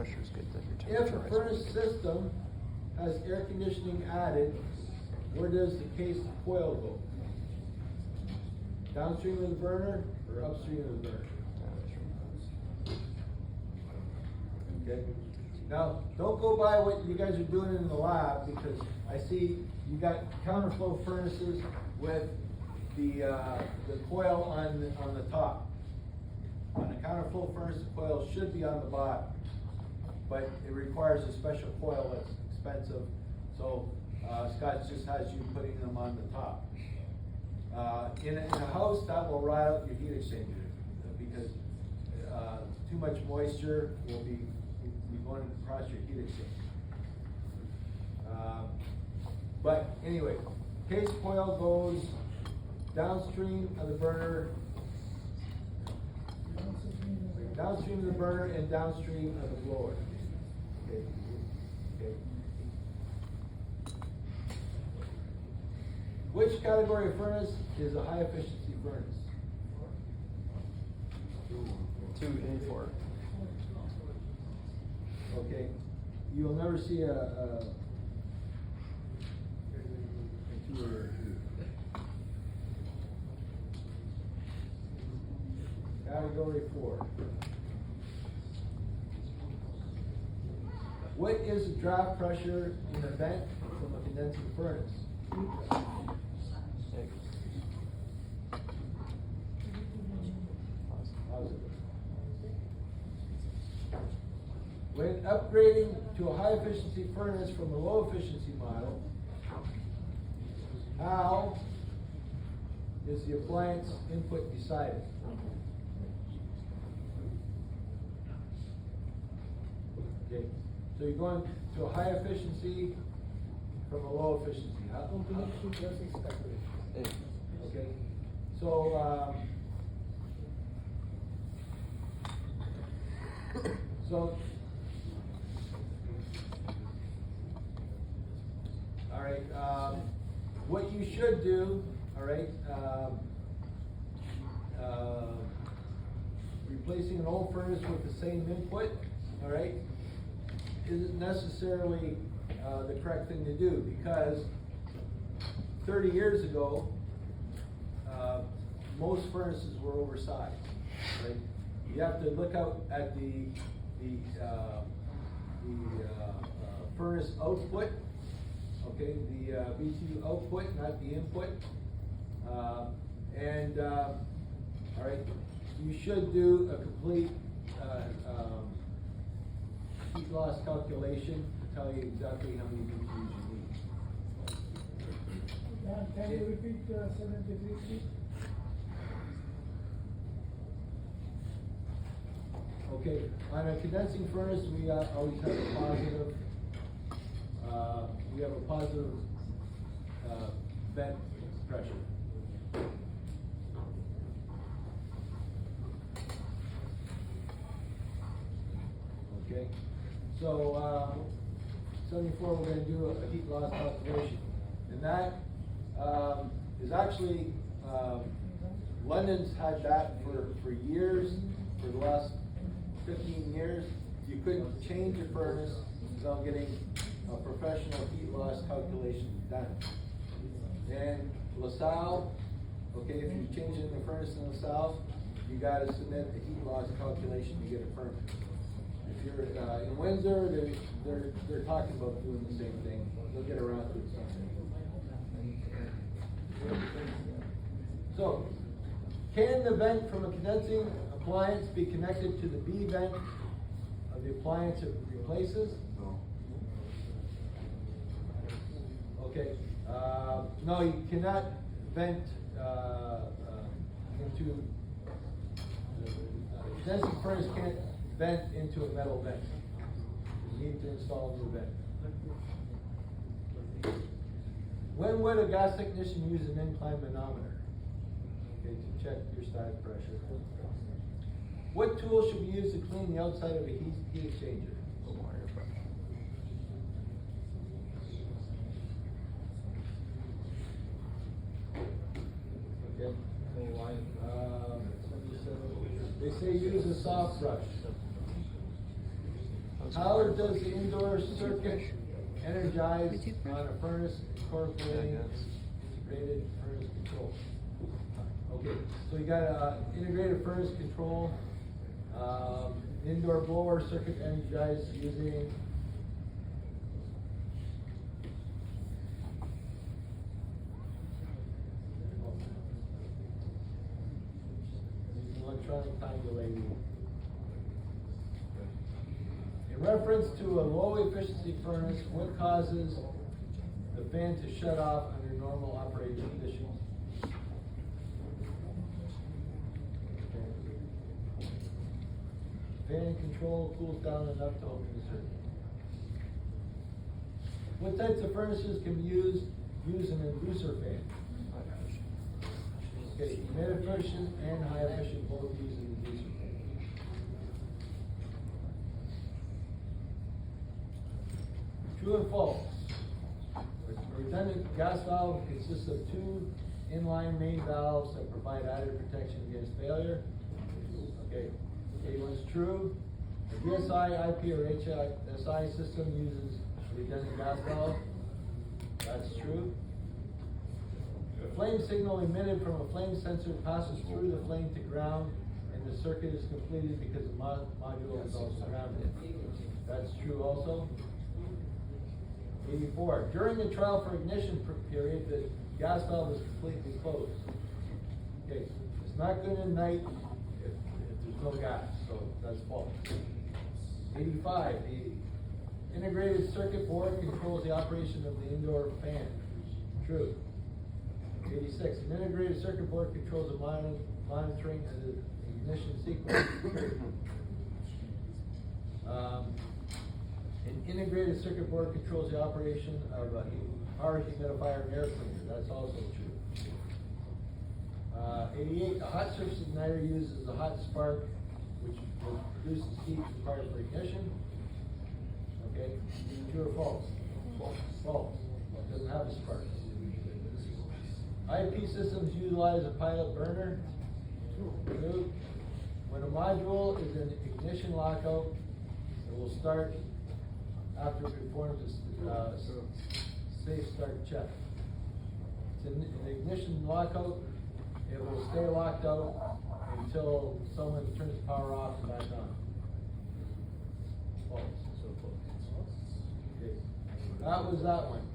pressure is good, then your If temperature a rises. furnace system has air conditioning added, where does the case coil go? Downstream of the burner or upstream of the burner? Okay. Now, don't go by what you guys are doing in the lab, because I see you got counterflow furnaces with the coil on the top. On a counterflow furnace, the coil should be on the bottom, but it requires a special coil that's expensive. So Scott just has you putting them on the top. In a house, that will rot out your heat exchanger, because too much moisture will be going across your heat exchanger. But anyway, case coil goes downstream of the burner, downstream of the burner and downstream of the blower. Okay. Okay. Which category of furnace is a high efficiency furnace? 2 and 4. Okay. You'll never see a 2 or a 3. Category 4. What is the draft pressure in a vent from a condensing furnace? Positive. When upgrading to a high efficiency furnace from a low efficiency model, how is the appliance input decided? Okay, so you're going to a high efficiency from a low efficiency. Okay, so all right, what you should do, all right, replacing an old furnace with the same input, all right, isn't necessarily the correct thing to do, because 30 years ago, most furnaces were oversized, right? You have to look out at the furnace output, okay, the BTU output, not the input, all right, you should do a complete heat loss calculation to tell you exactly how many BTUs you need. Can you repeat 73, please? Okay, on a condensing furnace, we always have a positive. We have a positive vent pressure. Okay, so 74, we're going to do a heat loss calculation, and that is actually London's had that for years, for the last 15 years. You couldn't change a furnace without getting a professional heat loss calculation done. And LaSalle, okay, if you change in the furnace in LaSalle, you got to submit a heat loss calculation to get a permit. If you're in Windsor, they're talking about doing the same thing. They'll get around to it someday. So, can the vent from a condensing appliance be connected to the B vent of the appliance it replaces? No. Okay. No, you cannot vent into condensing furnace can't vent into a metal vent. You need to install a new vent. When would a gas technician use an incline manometer? Okay, to check your static pressure. What tool should be used to clean the outside of a heat exchanger? Okay. They say use a soft brush. How does the indoor circuit energize on a furnace incorporating integrated furnace control? Okay, so you got a integrated furnace control, indoor blower circuit energized using electronic time delay. In reference to a low efficiency furnace, what causes the fan to shut off under normal operating conditions? Fan control cools down enough to open the circuit. What types of furnaces can use an inducer fan? Okay, mid efficient and high efficient both use an inducer fan. True and false. A redundant gas valve consists of two inline main valves that provide added protection against failure. Okay, one's true. The DSI, IP, or HSI system uses a redundant gas valve. That's true. The flame signal emitted from a flame sensor passes through the flame to ground, and the circuit is completed because the module is also grounded. That's true also. 84. During the trial for ignition period, the gas valve is completely closed. Okay, it's not good at night if there's no gas, so that's false. 85. The integrated circuit board controls the operation of the indoor fan. True. 86. An integrated circuit board controls the monitoring of the ignition sequence. An integrated circuit board controls the operation of a power humidifier and air cleaner. That's also true. 88. A hot surface igniter uses the hot spark, which produces heat required for ignition. Okay. True or false? False. It doesn't have a spark. IP systems utilize a pilot burner. True. When a module is in ignition lockout, it will start after it performs a safe start check. It's in ignition lockout, it will stay locked out until someone turns the power off and back on. False. Okay. That was that one.